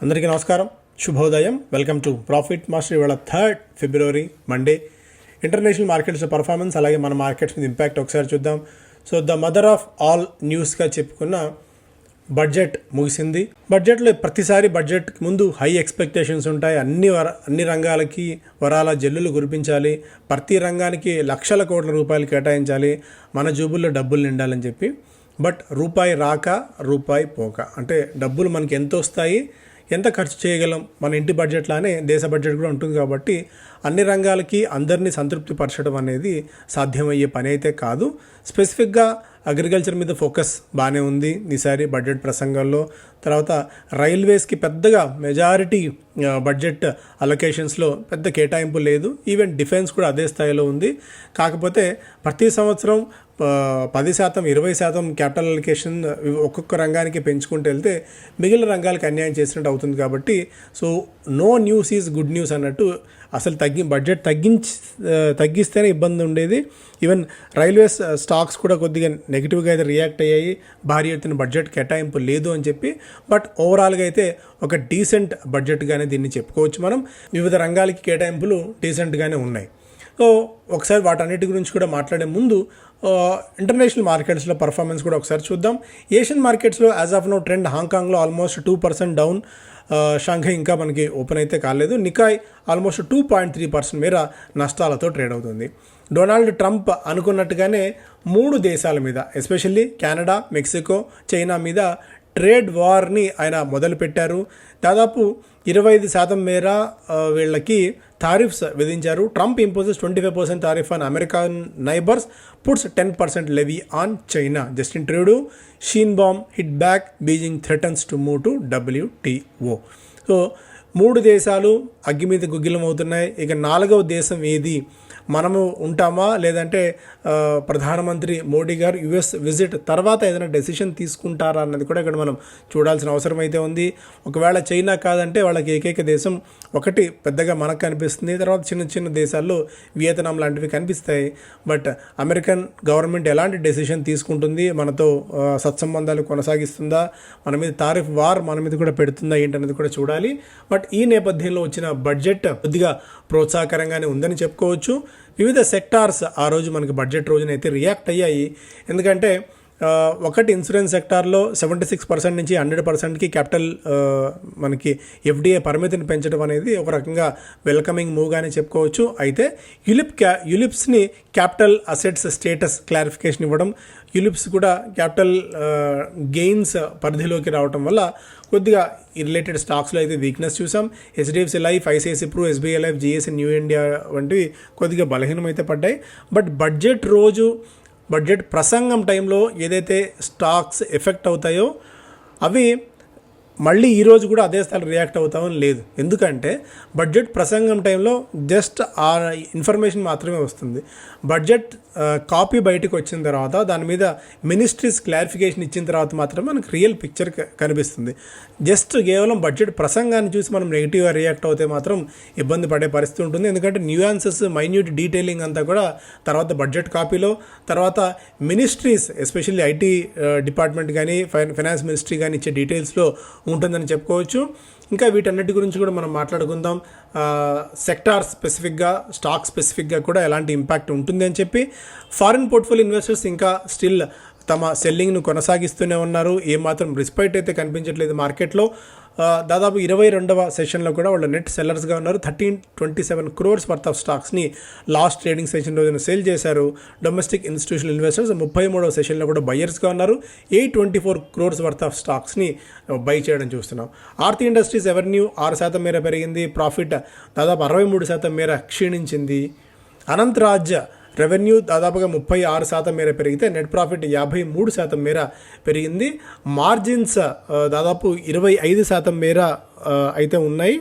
అందరికీ నమస్కారం, శుభోదయం. Welcome to profit master. ఇవాళ 3 ఫిబ్రవరి మండే. ఇంటర్నేషనల్ మార్కెట్స్లో పర్ఫార్మెన్స్, అలాగే మన మార్కెట్స్ మీద ఇంపాక్ట్ ఒకసారి చూద్దాం. So the mother of all న్యూస్గా చెప్పుకున్న బడ్జెట్ ముగిసింది. బడ్జెట్లో ప్రతిసారి బడ్జెట్ ముందు హై ఎక్స్పెక్టేషన్స్ ఉంటాయి. అన్ని రంగాలకి వరాల జల్లులు కురిపించాలి, ప్రతి రంగానికి లక్షల కోట్ల రూపాయలు కేటాయించాలి, మన జేబుల్లో డబ్బులు నిండాలని చెప్పి. బట్ రూపాయి రాక రూపాయి పోక, అంటే డబ్బులు మనకి ఎంత వస్తాయి, ఎంత ఖర్చు చేయగలం, మన ఇంటి బడ్జెట్లానే దేశ బడ్జెట్ కూడా ఉంటుంది. కాబట్టి అన్ని రంగాలకి అందరినీ సంతృప్తి పరచడం అనేది సాధ్యమయ్యే పని అయితే కాదు. స్పెసిఫిక్గా అగ్రికల్చర్ మీద ఫోకస్ బాగానే ఉంది ఈసారి బడ్జెట్ ప్రసంగంలో. తర్వాత రైల్వేస్కి పెద్దగా మెజారిటీ బడ్జెట్ అలొకేషన్స్లో పెద్ద కేటాయింపు లేదు. ఈవెన్ డిఫెన్స్ కూడా అదే స్థాయిలో ఉంది. కాకపోతే ప్రతి సంవత్సరం 10%, 20% క్యాపిటల్ అలొకేషన్ ఒక్కొక్క రంగానికి పెంచుకుంటూ వెళ్తే మిగిలిన రంగాలకు అన్యాయం చేసినట్టు అవుతుంది. కాబట్టి so no news is good news అన్నట్టు అసలు బడ్జెట్ తగ్గిస్తేనే ఇబ్బంది ఉండేది. ఈవెన్ రైల్వేస్ స్టాక్స్ కూడా కొద్దిగా నెగిటివ్గా అయితే రియాక్ట్ అయ్యాయి, భారీ ఎత్తున బడ్జెట్ కేటాయింపు లేదు అని చెప్పి. బట్ ఓవరాల్గా అయితే ఒక డీసెంట్ బడ్జెట్గానే దీన్ని చెప్పుకోవచ్చు మనం. వివిధ రంగాలకి కేటాయింపులు డీసెంట్గానే ఉన్నాయి. సో ఒకసారి వాటన్నిటి గురించి కూడా మాట్లాడే ముందు ఇంటర్నేషనల్ మార్కెట్స్లో పర్ఫార్మెన్స్ కూడా ఒకసారి చూద్దాం. ఏషియన్ మార్కెట్స్లో యాజ్ ఆఫ్ నో ట్రెండ్ హాంకాంగ్లో ఆల్మోస్ట్ 2% డౌన్, షాంఘై ఇంకా మనకి ఓపెన్ అయితే కాలేదు. నికాయ్ ఆల్మోస్ట్ 2.3% మేర నష్టాలతో ట్రేడ్ అవుతుంది. డొనాల్డ్ ట్రంప్ అనుకున్నట్టుగానే 3 దేశాల మీద, ఎస్పెషల్లీ కెనడా, మెక్సికో, చైనా మీద ట్రేడ్ వార్ని ఆయన మొదలుపెట్టారు. దాదాపు 25% మేర వీళ్ళకి టారిఫ్స్ విధించారు. Trump imposes 25% tariff on American neighbours, puts 10% levy on China. Justin Trudeau Sheinbaum hit back, Beijing threatens to move to WTO. So 3 దేశాలు అగ్గి మీద గుగ్గిలం అవుతున్నాయి. ఇక 4వ దేశం ఏది, మనము ఉంటామా లేదంటే ప్రధానమంత్రి మోడీ గారు యుఎస్ విజిట్ తర్వాత ఏదైనా డెసిషన్ తీసుకుంటారా అన్నది కూడా ఇక్కడ మనం చూడాల్సిన అవసరం అయితే ఉంది. ఒకవేళ చైనా కాదంటే వాళ్ళకి ఏకైక దేశం ఒకటి పెద్దగా మనకు కనిపిస్తుంది. తర్వాత చిన్న చిన్న దేశాల్లో వియత్నాం లాంటివి కనిపిస్తాయి. బట్ అమెరికన్ గవర్నమెంట్ ఎలాంటి డెసిషన్ తీసుకుంటుంది, మనతో సత్సంబంధాలు కొనసాగిస్తుందా, మన మీద టారిఫ్ వార్ మన మీద కూడా పెడుతుందా ఏంటనేది కూడా చూడాలి. బట్ ఈ నేపథ్యంలో వచ్చిన బడ్జెట్ కొద్దిగా ప్రోత్సాహకరంగానే ఉందని చెప్పుకోవచ్చు. వివిధ సెక్టార్స్ ఆ రోజు మనకి బడ్జెట్ రోజున అయితే రియాక్ట్ అయ్యాయి. ఎందుకంటే ఒకటి ఇన్సూరెన్స్ సెక్టార్లో 76% నుంచి 100%కి క్యాపిటల్ మనకి ఎఫ్డిఐ పరిమితిని పెంచడం అనేది ఒక రకంగా వెల్కమింగ్ మూవ్గానే చెప్పుకోవచ్చు. అయితే యులిప్స్ని క్యాపిటల్ అసెట్స్ స్టేటస్ క్లారిఫికేషన్ ఇవ్వడం, యులిప్స్ కూడా క్యాపిటల్ గెయిన్స్ పరిధిలోకి రావడం వల్ల కొద్దిగా ఈ రిలేటెడ్ స్టాక్స్లో అయితే వీక్నెస్ చూసాం. HDFC life, ICICI pru, SBI life, GSC new India వంటివి కొద్దిగా బలహీనమైతే పడ్డాయి. బట్ బడ్జెట్ ప్రసంగం టైంలో ఏదైతే స్టాక్స్ ఎఫెక్ట్ అవుతాయో అవి మళ్ళీ ఈరోజు కూడా అదే స్థాయిలో రియాక్ట్ అవుతామని లేదు. ఎందుకంటే బడ్జెట్ ప్రసంగం టైంలో జస్ట్ ఆ ఇన్ఫర్మేషన్ మాత్రమే వస్తుంది. బడ్జెట్ కాపీ బయటకు వచ్చిన తర్వాత దాని మీద మినిస్ట్రీస్ క్లారిఫికేషన్ ఇచ్చిన తర్వాత మాత్రమే మనకు రియల్ పిక్చర్ కనిపిస్తుంది. జస్ట్ కేవలం బడ్జెట్ ప్రసంగాన్ని చూసి మనం నెగిటివ్గా రియాక్ట్ అవుతే మాత్రం ఇబ్బంది పడే పరిస్థితి ఉంటుంది. ఎందుకంటే న్యూయాన్సెస్, మైన్యూట్ డీటెయిలింగ్ అంతా కూడా తర్వాత బడ్జెట్ కాపీలో, తర్వాత మినిస్ట్రీస్ ఎస్పెషల్లీ ఐటీ డిపార్ట్మెంట్ కానీ ఫైనాన్స్ మినిస్ట్రీ కానీ ఇచ్చే డీటెయిల్స్లో ఉంటుందని చెప్పుకోవచ్చు. ఇంకా వీటన్నిటి గురించి కూడా మనం మాట్లాడుకుందాం. సెక్టార్ స్పెసిఫిక్గా, స్టాక్ స్పెసిఫిక్గా కూడా ఎలాంటి ఇంపాక్ట్ ఉంటుంది అని చెప్పి. ఫారిన్ పోర్ట్ఫోలియో ఇన్వెస్టర్స్ ఇంకా స్టిల్ తమ సెల్లింగ్ను కొనసాగిస్తూనే ఉన్నారు. ఏమాత్రం రెస్పైట్ అయితే కనిపించట్లేదు మార్కెట్లో. దాదాపు 22వ సెషన్లో కూడా వాళ్ళు నెట్ సెల్లర్స్గా ఉన్నారు. 1327 crores వర్త్ ఆఫ్ స్టాక్స్ని లాస్ట్ ట్రేడింగ్ సెషన్ రోజున సేల్ చేశారు. డొమెస్టిక్ ఇన్స్టిట్యూషనల్ ఇన్వెస్టర్స్ 33వ సెషన్లో కూడా బయ్యర్స్గా ఉన్నారు. 824 crores వర్త్ ఆఫ్ స్టాక్స్ని బై చేయడం చూస్తున్నాం. ఆర్తి ఇండస్ట్రీస్ రెవెన్యూ 6% మేర పెరిగింది. ప్రాఫిట్ దాదాపు 63% మేర క్షీణించింది. అనంతరాజ్ రెవెన్యూ దాదాపుగా 36% మేర పెరిగితే నెట్ ప్రాఫిట్ 53% మేర పెరిగింది. మార్జిన్స్ దాదాపు 25% మేర అయితే ఉన్నాయి.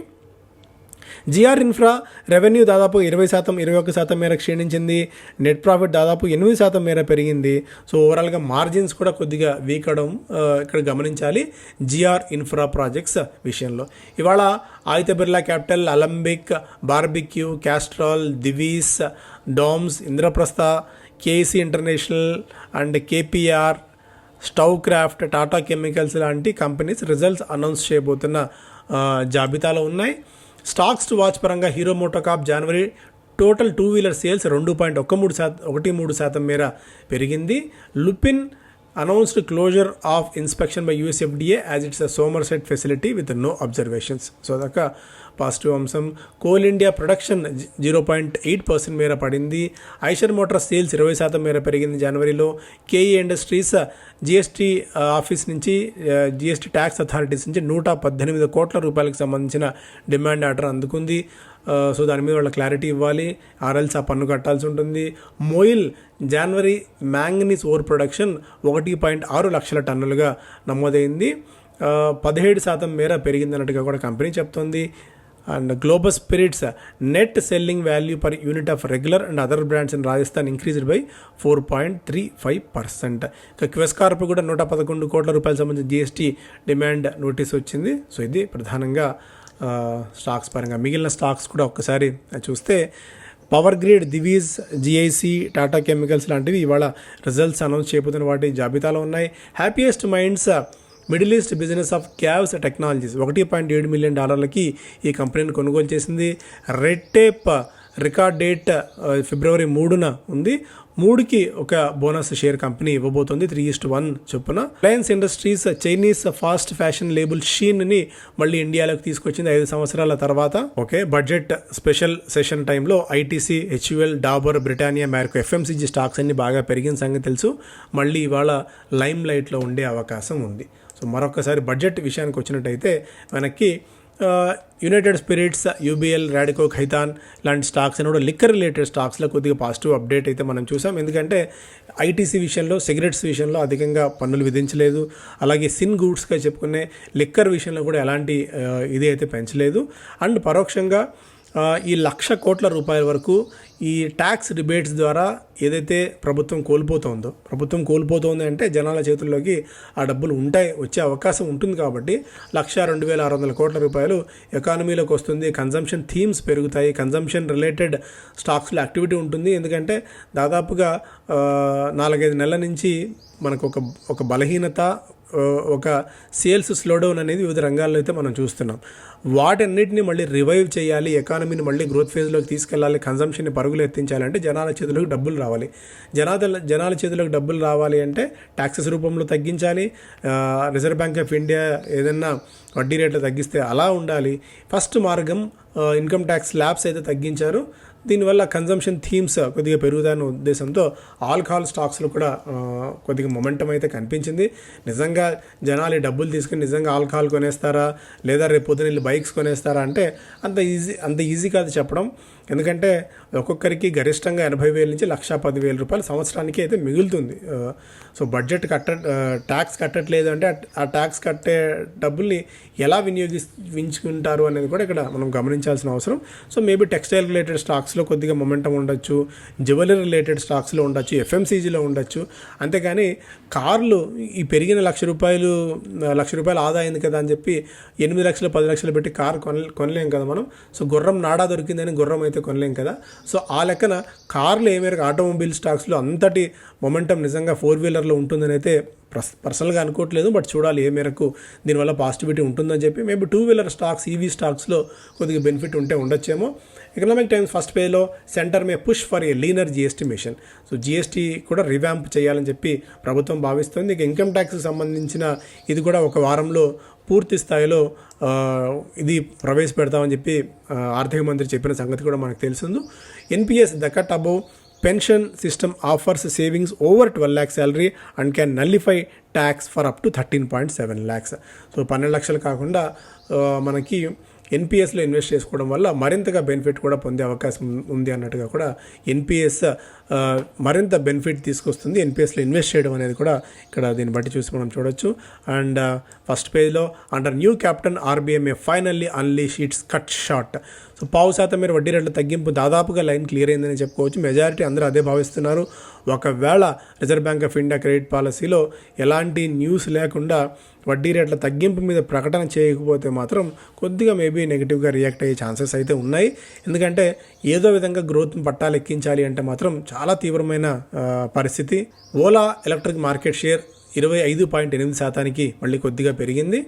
జిఆర్ ఇన్ఫ్రా రెవెన్యూ దాదాపు 20%, 21% మేర క్షీణించింది. నెట్ ప్రాఫిట్ దాదాపు 8% మేర పెరిగింది. సో ఓవరాల్గా మార్జిన్స్ కూడా కొద్దిగా వీక్ అవడం ఇక్కడ గమనించాలి జిఆర్ ఇన్ఫ్రా ప్రాజెక్ట్స్ విషయంలో. ఇవాళ Aditya Birla Capital, Alembic, Barbeque, Castrol, Divi's, DOMS, Indraprastha, KC International and KPR, Stove Kraft, Tata Chemicals లాంటి కంపెనీస్ రిజల్ట్స్ అనౌన్స్ చేయబోతున్న జాబితాలో ఉన్నాయి. స్టాక్స్ టు వాచ్ పరంగా హీరో మోటోకార్ప్ జనవరి టోటల్ 2 వీలర్ సేల్స్ 2.13% మేర పెరిగింది. Lupin announced closure of inspection by US FDA as it's a Somerset facility with no observations. So అదొక positive అంశం. కోల్ ఇండియా ప్రొడక్షన్ 0.8% మేర పడింది. ఐషర్ మోటార్ సేల్స్ 20% మేర పెరిగింది జనవరిలో. కేఈ ఇండస్ట్రీస్ జిఎస్టీ ఆఫీస్ నుంచి జిఎస్టీ ట్యాక్స్ అథారిటీస్ నుంచి 118 కోట్ల రూపాయలకు సంబంధించిన డిమాండ్ ఆర్డర్ అందుకుంది. సో దాని మీద వాళ్ళ క్లారిటీ ఇవ్వాలి, ఆర్ఎల్స్ ఆ పన్ను కట్టాల్సి ఉంటుంది. మోయిల్ జనవరి మ్యాంగనీస్ ఓర్ ప్రొడక్షన్ 1.6 లక్షల టన్నులుగా నమోదైంది. 17% మేర పెరిగిందన్నట్టుగా కూడా కంపెనీ చెప్తోంది. And global spirits net selling value per unit of regular and other brands in Rajasthan increased by 4.35%. ఇక క్వెస్ కార్ప్ కూడా 111 కోట్ల రూపాయల సంబంధించిన జిఎస్టీ డిమాండ్ నోటీస్ వచ్చింది. సో ఇది ప్రధానంగా స్టాక్స్ పరంగా. మిగిలిన స్టాక్స్ కూడా ఒక్కసారి చూస్తే power grid, Divis, GIC, Tata chemicals లాంటివి ఇవాళ రిజల్ట్స్ అనౌన్స్ చేయబోతున్న వాటి జాబితాలో ఉన్నాయి. Happiest minds middle east business of Kaves technologies $1.7 million ఈ కంపెనీని కొనుగోలు చేసింది. రెడ్ టేప్ రికార్డ్ డేట్ ఫిబ్రవరి 3న ఉంది. 3కి ఒక బోనస్ షేర్ కంపెనీ ఇవ్వబోతోంది 3:1 చొప్పున. Reliance industries Chinese fast fashion label షీన్ని మళ్ళీ ఇండియాలోకి తీసుకొచ్చింది 5 సంవత్సరాల తర్వాత. ఓకే, బడ్జెట్ స్పెషల్ సెషన్ టైంలో ITC, HUL, Dabur, Britannia, Marico, FMCG stocks అన్ని బాగా పెరిగిన సంగతి తెలుసు. మళ్ళీ ఇవాళ లైమ్ లైట్లో ఉండే అవకాశం ఉంది. సో మరొకసారి బడ్జెట్ విషయానికి వచ్చినట్టయితే మనకి United spirits, UBL, Radico Khaitan లాంటి స్టాక్స్ అని కూడా లిక్కర్ రిలేటెడ్ స్టాక్స్లో కొద్దిగా పాజిటివ్ అప్డేట్ అయితే మనం చూసాం. ఎందుకంటే ఐటీసీ విషయంలో, సిగరెట్స్ విషయంలో అధికంగా పన్నులు విధించలేదు. అలాగే సిన్ గూడ్స్గా చెప్పుకునే లిక్కర్ విషయంలో కూడా ఎలాంటి ఇది అయితే పెంచలేదు. అండ్ పరోక్షంగా ఈ 1,00,000 కోట్ల రూపాయల వరకు ఈ ట్యాక్స్ రిబేట్స్ ద్వారా ఏదైతే ప్రభుత్వం కోల్పోతుంది అంటే జనాల చేతుల్లోకి ఆ డబ్బులు వచ్చే అవకాశం ఉంటుంది. కాబట్టి 1,02,600 కోట్ల రూపాయలు ఎకానమీలోకి వస్తుంది. కన్జంప్షన్ థీమ్స్ పెరుగుతాయి, కన్జంప్షన్ రిలేటెడ్ స్టాక్స్లో యాక్టివిటీ ఉంటుంది. ఎందుకంటే దాదాపుగా 4-5 నెలల నుంచి మనకు ఒక బలహీనత, ఒక సేల్స్ స్లోడౌన్ అనేది వివిధ రంగాల్లో అయితే మనం చూస్తున్నాం. వాటన్నిటిని మళ్ళీ రివైవ్ చేయాలి, ఎకానమీని మళ్ళీ గ్రోత్ ఫేజ్లోకి తీసుకెళ్ళాలి, కన్జంప్షన్ని పరుగులు ఎత్తించాలంటే జనాల చేతులకు డబ్బులు రావాలి. జనాల చేతులకు డబ్బులు రావాలి అంటే ట్యాక్సెస్ రూపంలో తగ్గించాలి. రిజర్వ్ బ్యాంక్ ఆఫ్ ఇండియా ఏదైనా వడ్డీ రేట్లు తగ్గిస్తే అలా ఉండాలి. ఫస్ట్ మార్గం ఇన్కమ్ ట్యాక్స్ స్లాబ్స్ అయితే తగ్గించారు. దీనివల్ల కన్జంప్షన్ థీమ్స్ కొద్దిగా పెరుగుతాయన్న ఉద్దేశంతో ఆల్కహాల్ స్టాక్స్లో కూడా కొద్దిగా మొమెంటం అయితే కనిపించింది. నిజంగా జనాలు డబ్బులు తీసుకుని నిజంగా ఆల్కహాల్ కొనేస్తారా, లేదా రేపు పొద్దున బైక్స్ కొనేస్తారా అంటే అంత ఈజీ కాదు చెప్పడం. ఎందుకంటే ఒక్కొక్కరికి గరిష్టంగా 80,000 నుంచి 1,10,000 రూపాయలు సంవత్సరానికి అయితే మిగులుతుంది. సో బడ్జెట్ ట్యాక్స్ కట్టట్లేదు అంటే ఆ ట్యాక్స్ కట్టే డబ్బుల్ని ఎలా వినియోగించుకుంటారు అనేది కూడా ఇక్కడ మనం గమనించాల్సిన అవసరం. సో మేబీ టెక్స్టైల్ రిలేటెడ్ స్టాక్స్లో కొద్దిగా మొమెంటం ఉండొచ్చు, జ్యువెలరీ రిలేటెడ్ స్టాక్స్లో ఉండొచ్చు, ఎఫ్ఎంసీజీలో ఉండొచ్చు. అంతేగాని కార్లు ఈ పెరిగిన ₹1,00,000 ఆదా అయింది కదా అని చెప్పి 8 లక్షలు 10 లక్షలు పెట్టి కార్ కొనలేం కదా మనం. సో గుర్రం నాడా దొరికిందని గుర్రం అయితే కొనలేం కదా. సో ఆ లెక్కన కార్లు ఏ మేరకు ఆటోమొబైల్ స్టాక్స్లో అంతటి మొమెంటం నిజంగా 4 వీలర్లో ఉంటుందని అయితే పర్సనల్గా అనుకోవట్లేదు. బట్ చూడాలి ఏ మేరకు దీనివల్ల పాజిటివిటీ ఉంటుందని చెప్పి. మేబీ 2 వీలర్ స్టాక్స్, ఈవీ స్టాక్స్లో కొద్దిగా బెనిఫిట్ ఉండొచ్చేమో. ఎకనామిక్ టైమ్స్ ఫస్ట్ పేజ్లో centre may push for a leaner GST mission. So GST కూడా రివ్యాంప్ చేయాలని చెప్పి ప్రభుత్వం భావిస్తుంది. ఇక ఇన్కమ్ ట్యాక్స్కి సంబంధించిన ఇది కూడా ఒక వారంలో పూర్తి స్థాయిలో ఇది ప్రవేశపెడతామని చెప్పి ఆర్థిక మంత్రి చెప్పిన సంగతి కూడా మనకు తెలిసింది. NPS the cut above pension system offers savings over 12 lakh salary and can nullify tax for up to 13.7 lakhs. So 12 లక్షలు కాకుండా మనకి ఎన్పిఎస్లో ఇన్వెస్ట్ చేసుకోవడం వల్ల మరింతగా బెనిఫిట్ కూడా పొందే అవకాశం ఉంది అన్నట్టుగా కూడా ఎన్పిఎస్ మరింత బెనిఫిట్ తీసుకొస్తుంది. ఎన్పిఎస్లో ఇన్వెస్ట్ చేయడం అనేది కూడా ఇక్కడ దీన్ని బట్టి చూసి మనం చూడొచ్చు. అండ్ ఫస్ట్ పేజ్లో under new captain RBI finally unleash it's cut short. So 0.5% మీరు వడ్డీ రేట్ల తగ్గింపు దాదాపుగా లైన్ క్లియర్ అయిందని చెప్పుకోవచ్చు. మెజారిటీ అందరూ అదే భావిస్తున్నారు. ఒకవేళ reserve bank of India credit పాలసీలో ఎలాంటి న్యూస్ లేకుండా వడ్డీ రేట్ల తగ్గింపు మీద ప్రకటన చేయకపోతే మాత్రం కొద్దిగా మేబీ నెగిటివ్గా రియాక్ట్ అయ్యే ఛాన్సెస్ అయితే ఉన్నాయి. ఎందుకంటే ఏదో విధంగా గ్రోత్ని పట్టాలు ఎక్కించాలి అంటే మాత్రం చాలా తీవ్రమైన పరిస్థితి. ఓలా ఎలక్ట్రిక్ మార్కెట్ షేర్ 25.8% మళ్ళీ కొద్దిగా పెరిగింది.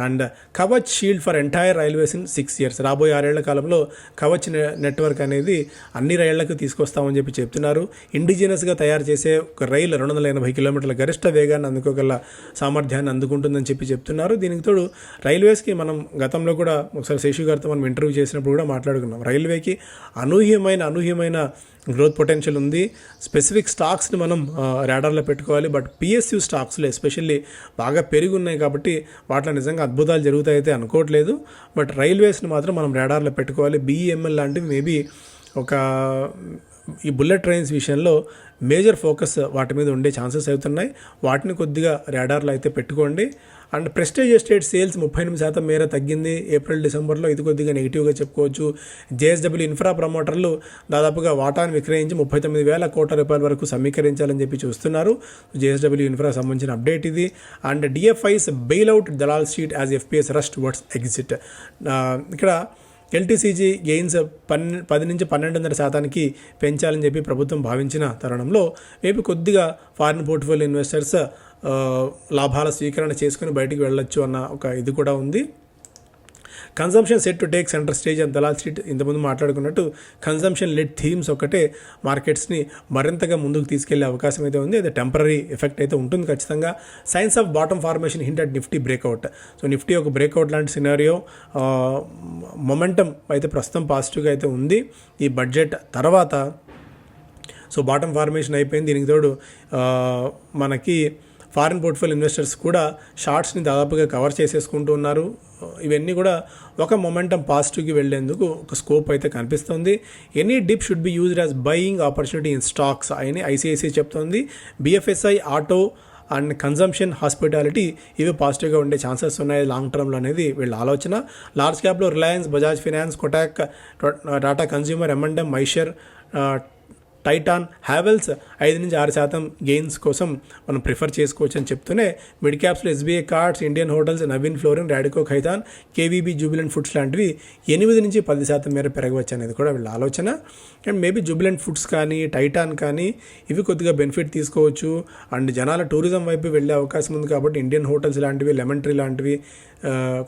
And Kavach shield for entire railways in 6 years. రాబోయే 6 ఏళ్ల కాలంలో కవచ్ నెట్వర్క్ అనేది అన్ని రైళ్లకు తీసుకొస్తామని చెప్పి చెప్తున్నారు. ఇండిజినస్గా తయారు చేసే ఒక రైలు 280 కిలోమీటర్ల గరిష్ట వేగాన్ని అందుకోగల సామర్థ్యాన్ని అందుకుంటుందని చెప్పి చెప్తున్నారు. దీనికి తోడు రైల్వేస్కి మనం గతంలో కూడా ఒకసారి శేషు గారితో మనం ఇంటర్వ్యూ చేసినప్పుడు కూడా మాట్లాడుకున్నాం. రైల్వేకి అనూహ్యమైన గ్రోత్ పొటెన్షియల్ ఉంది. స్పెసిఫిక్ స్టాక్స్ని మనం రాడార్లో పెట్టుకోవాలి. బట్ పిఎస్యూ స్టాక్స్లో ఎస్పెషల్లీ బాగా పెరిగి ఉన్నాయి కాబట్టి వాటిలో నిజంగా అద్భుతాలు జరుగుతాయితే అనుకోవట్లేదు. బట్ రైల్వేస్ని మాత్రం మనం రాడార్లో పెట్టుకోవాలి. BEML లాంటివి మేబీ ఈ బుల్లెట్ ట్రైన్స్ విషయంలో మేజర్ ఫోకస్ వాటి మీద ఉండే ఛాన్సెస్ అవుతున్నాయి. వాటిని కొద్దిగా రాడార్లో అయితే పెట్టుకోండి. అండ్ ప్రెస్టేజ్ ఎస్టేట్ సేల్స్ 38% మేర తగ్గింది ఏప్రిల్ డిసెంబర్లో. ఇది కొద్దిగా నెగిటివ్గా చెప్పుకోవచ్చు. JSW ఇన్ఫ్రా ప్రమోటర్లు దాదాపుగా వాటాను విక్రయించి 39,000 కోట్ల రూపాయల వరకు సమీకరించాలని చెప్పి చూస్తున్నారు. JSW ఇన్ఫ్రా సంబంధించిన అప్డేట్ ఇది. And DFI's bailout Dalal sheet as FPS rust words exit. ఇక్కడ LTCG గెయిన్స్ 10 నుంచి 12.5% పెంచాలని చెప్పి ప్రభుత్వం భావించిన తరుణంలో మేబీ కొద్దిగా ఫారిన్ పోర్ట్ఫోలియో ఇన్వెస్టర్స్ లాభాల స్వీకరణ చేసుకుని బయటికి వెళ్ళొచ్చు అన్న ఒక ఇది కూడా ఉంది. Consumption set to take centre stage and Dalal street ఇంతకుముందు మాట్లాడుకున్నట్టు కన్సంప్షన్ లెడ్ థీమ్స్ ఒకటే మార్కెట్స్ని మరింతగా ముందుకు తీసుకెళ్లే అవకాశం అయితే ఉంది. అది టెంపరీ ఎఫెక్ట్ అయితే ఉంటుంది ఖచ్చితంగా. Science of bottom formation hint at Nifty breakout. So Nifty ఒక బ్రేక్అవుట్ లాంటి సినారియో, మొమెంటం అయితే ప్రస్తుతం పాజిటివ్గా అయితే ఉంది. ఈ బడ్జెట్ తర్వాత సో బాటమ్ ఫార్మేషన్ అయిపోయింది. దీనికి తోడు మనకి ఫారిన్ పోర్ట్ఫోలియో ఇన్వెస్టర్స్ కూడా షార్ట్స్ని దాదాపుగా కవర్ చేసేసుకుంటూ ఉన్నారు. ఇవన్నీ కూడా ఒక మొమెంటం పాజిటివ్కి వెళ్లేందుకు ఒక స్కోప్ అయితే కనిపిస్తుంది. Any dip should be used as buying opportunity in stocks అని ICICI చెప్తోంది. BFSI, auto and consumption, hospitality ఇవి పాజిటివ్గా ఉండే ఛాన్సెస్ ఉన్నాయి లాంగ్ టర్మ్లో అనేది వీళ్ళ ఆలోచన. లార్జ్ క్యాప్లో Reliance, Bajaj finance, Kotak, Tata consumer, M&M, మైషర్, టైటాన్, హ్యావెల్స్ 5 నుంచి 6% గెయిన్స్ కోసం మనం ప్రిఫర్ చేసుకోవచ్చు అని చెప్తూనే మిడ్ క్యాప్స్లో SBI cards, Indian hotels, Naveen fluorine, Radico Khaitan, KVB, jubilant foods లాంటివి 8 నుంచి 10% మేర పెరగవచ్చు అనేది కూడా వీళ్ళ ఆలోచన. అండ్ మేబీ జూబిలెంట్ ఫుడ్స్ కానీ టైటాన్ కానీ ఇవి కొద్దిగా బెనిఫిట్ తీసుకోవచ్చు. అండ్ జనాల టూరిజం వైపు వెళ్ళే అవకాశం ఉంది కాబట్టి ఇండియన్ హోటల్స్ లాంటివి, లెమన్ ట్రీ లాంటివి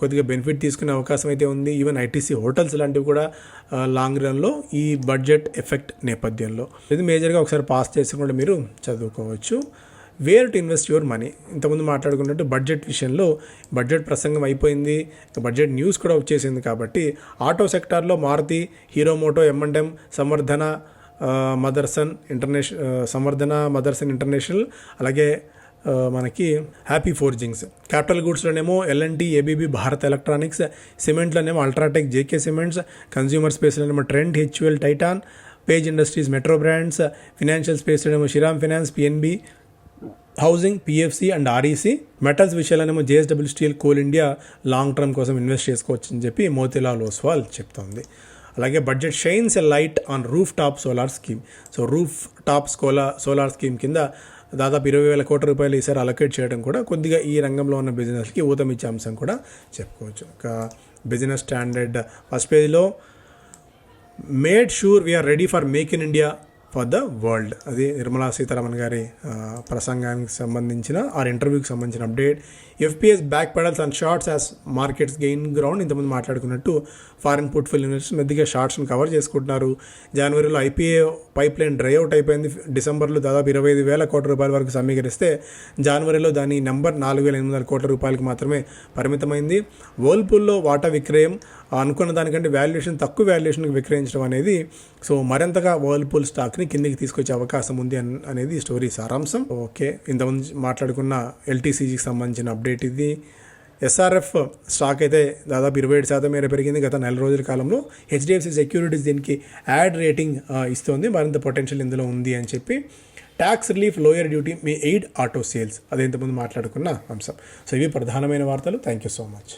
కొద్దిగా బెనిఫిట్ తీసుకునే అవకాశం అయితే ఉంది. ఈవెన్ ITC హోటల్స్ లాంటివి కూడా లాంగ్ రన్లో ఈ బడ్జెట్ ఎఫెక్ట్ నేపథ్యంలో ఇది మేజర్గా ఒకసారి పాస్ చేసి కూడా మీరు చదువుకోవచ్చు. Where to invest your money. ఇంతకుముందు మాట్లాడుకున్నట్టు బడ్జెట్ విషయంలో బడ్జెట్ ప్రసంగం అయిపోయింది, బడ్జెట్ న్యూస్ కూడా వచ్చేసింది కాబట్టి ఆటో సెక్టార్లో Maruti, hero moto, M&M, Samvardhana Motherson international, అలాగే మనకి హ్యాపీ ఫోర్జింగ్స్. క్యాపిటల్ గూడ్స్లోనేమో L&T, ABB, భారత్ ఎలక్ట్రానిక్స్, సిమెంట్లోనేమో అల్ట్రాటెక్, JK సిమెంట్స్, కన్స్యూమర్ స్పేస్లోనేమో ట్రెండ్, HUL, టైటాన్, page industries, metro brands, financial స్పేస్లోనేమో Shriram finance, PNB, housing, PFC and REC. Metals విషయాలనేమో JSW steel, coal India long term కోసం invest చేసుకోవచ్చు అని చెప్పి మోతీలాల్ ఓస్వాల్ చెప్తోంది. అలాగే budget shines a light on roof top solar scheme. So roof top solar scheme కింద దాదాపు 20,000 కోట్ల రూపాయలు ఈసారి అలొకేట్ చేయడం కూడా కొద్దిగా ఈ రంగంలో ఉన్న బిజినెస్కి ఊతమిచ్చే అంశం కూడా చెప్పుకోవచ్చు. ఒక బిజినెస్ స్టాండర్డ్ ఫస్ట్ పేజీలో made sure we're ready for make in India for the world. అది నిర్మలా సీతారామన్ గారి ప్రసంగానికి సంబంధించిన ఇంటర్వ్యూకి సంబంధించిన update. FPS back pedals and shorts as markets gain ground. ఇంతకుముందు మాట్లాడుకున్నట్టు ఫారిన్ పోర్ట్ఫోలియో ఇన్వెస్టర్స్ మెద్దిగా షార్ట్స్ని కవర్ చేసుకుంటున్నారు. జనవరిలో IPO pipeline dry out అయిపోయింది. డిసెంబర్లో దాదాపు 25,000 కోట్ల రూపాయల వరకు సమీకరిస్తే జనవరిలో దాని నెంబర్ 4,800 కోట్ల రూపాయలకి మాత్రమే పరిమితమైంది. వర్ల్పూల్లో వాటా విక్రయం అనుకున్న దానికంటే తక్కువ వాల్యుయేషన్కి విక్రయించడం అనేది సో మరింతగా వర్ల్పూల్ స్టాక్ని కిందికి తీసుకొచ్చే అవకాశం ఉంది అనేది స్టోరీ సారాంశం. ఓకే, ఇంతకుముందు మాట్లాడుకున్న LTCGకి సంబంధించిన అప్డేట్ ఇది. SRF స్టాక్ అయితే దాదాపు 27% మేర పెరిగింది గత 4 రోజుల కాలంలో. HDFC సెక్యూరిటీస్ దీనికి యాడ్ రేటింగ్ ఇస్తుంది, మరింత పొటెన్షియల్ ఇందులో ఉంది అని చెప్పి. ట్యాక్స్ రిలీఫ్, లోయర్ డ్యూటీ మీ ఎయిడ్ ఆటో సేల్స్, అదే ఇంతకుముందు మాట్లాడుకున్న అంశం. సో ఇవి ప్రధానమైన వార్తలు. Thank you so much.